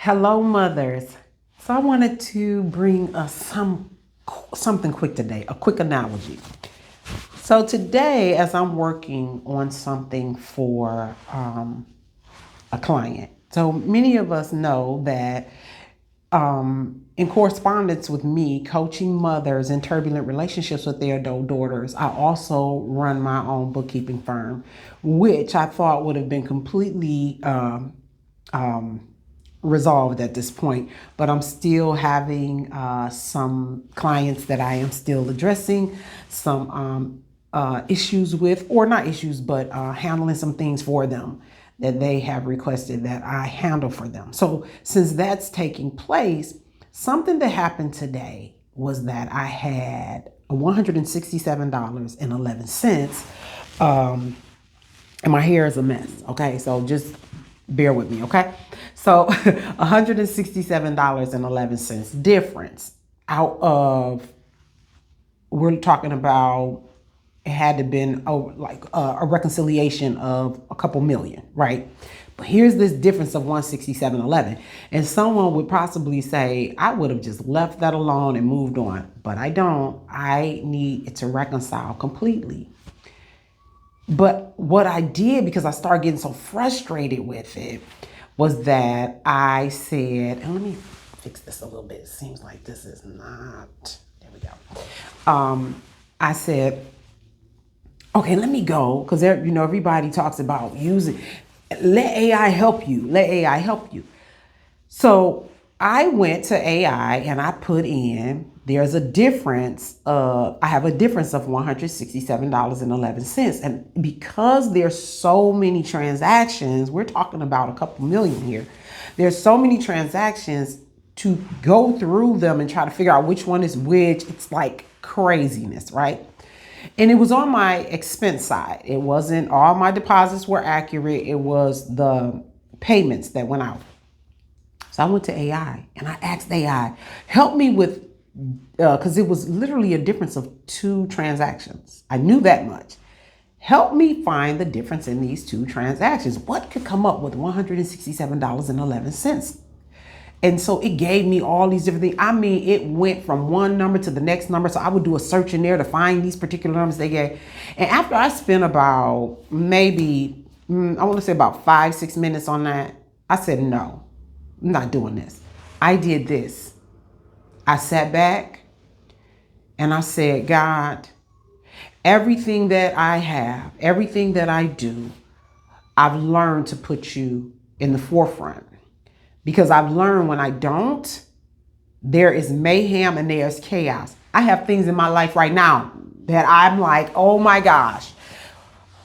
Hello, mothers. So I wanted to bring us something quick today, a quick analogy. So today, as I'm working on something for a client, so many of us know that in correspondence with me, coaching mothers in turbulent relationships with their adult daughters, I also run my own bookkeeping firm, which I thought would have been completely resolved at this point, but I'm still having some clients that I am still addressing some issues with, or not issues, but handling some things for them that they have requested that I handle for them. So since that's taking place, something that happened today was that I had $167.11. And my hair is a mess. Okay. So just bear with me. Okay. So $167.11 difference out of, we're talking about, it had to been like a reconciliation of a couple million, right? But here's this difference of 167.11. And someone would possibly say, I would have just left that alone and moved on. But I don't. I need it to reconcile completely. But what I did, because I started getting so frustrated with it, was that I said, and let me fix this a little bit. It seems like this is not, there we go. I said, okay, let me go, because everybody talks about using, let AI help you, let AI help you. So I went to AI and I put in, there's a difference I have a difference of $167.11. And because there's so many transactions, we're talking about a couple million here. There's so many transactions to go through them and try to figure out which one is which. It's like craziness, right? And it was on my expense side. It wasn't all my deposits were accurate. It was the payments that went out. So I went to AI and I asked AI, help me with, because it was literally a difference of two transactions. I knew that much. Help me find the difference in these two transactions. What could come up with $167.11? And so it gave me all these different things. I mean, it went from one number to the next number. So I would do a search in there to find these particular numbers they gave. And after I spent about maybe, I want to say about 5-6 minutes on that, I said, no, I'm not doing this. I did this. I sat back and I said, God, everything that I have, everything that I do, I've learned to put you in the forefront, because I've learned when I don't, there is mayhem and there's chaos. I have things in my life right now that I'm like, oh my gosh,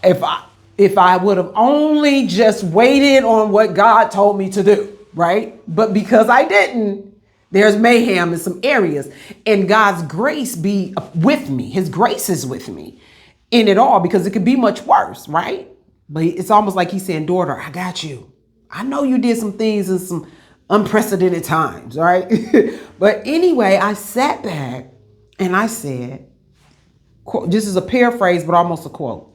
if I would have only just waited on what God told me to do, right? But because I didn't, there's mayhem in some areas. And God's grace be with me. His grace is with me in it all, because it could be much worse, right? But it's almost like he's saying, daughter, I got you. I know you did some things in some unprecedented times, right? But anyway, I sat back and I said, this is a paraphrase, but almost a quote.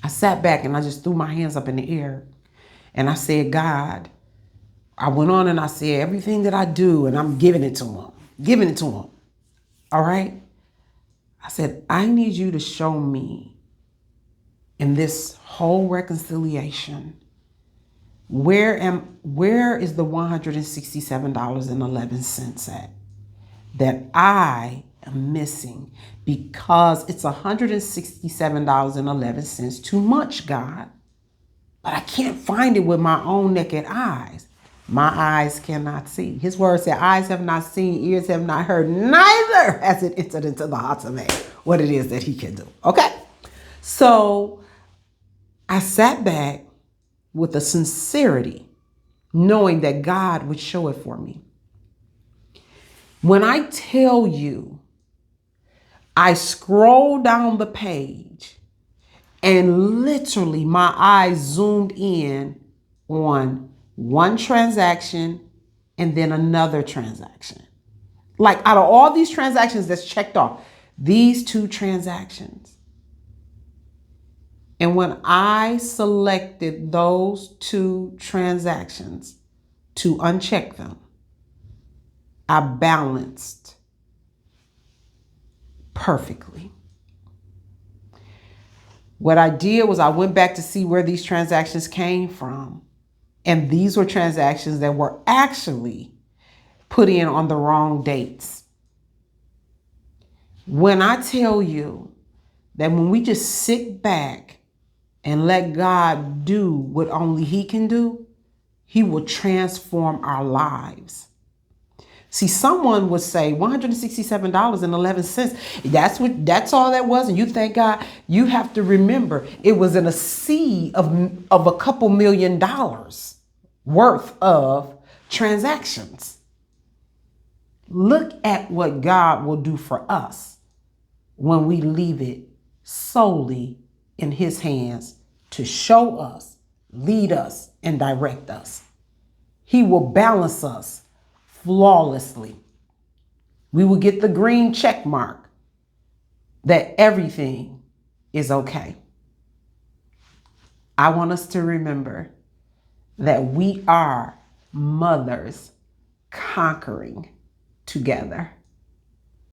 I sat back and I just threw my hands up in the air and I said, God, I went on and I said, everything that I do, and I'm giving it to him, giving it to him. All right. I said, I need you to show me in this whole reconciliation, where is the $167.11 at that I am missing, because it's $167.11 too much, God. But I can't find it with my own naked eyes. My eyes cannot see. His word said, eyes have not seen, ears have not heard, neither has it entered into the hearts of man what it is that he can do. Okay? So I sat back with a sincerity, knowing that God would show it for me. When I tell you, I scrolled down the page and literally my eyes zoomed in on one transaction and then another transaction. Like out of all these transactions that's checked off, these two transactions. And when I selected those two transactions, to uncheck them, I balanced perfectly. What I did was I went back to see where these transactions came from. And these were transactions that were actually put in on the wrong dates. When I tell you that when we just sit back and let God do what only He can do, He will transform our lives. See, someone would say $167.11. That's all that was. And you thank God. You have to remember it was in a sea of a couple $1,000,000 worth of transactions. Look at what God will do for us when we leave it solely in His hands to show us, lead us, and direct us. He will balance us flawlessly. We will get the green check mark that everything is okay. I want us to remember that we are mothers conquering together.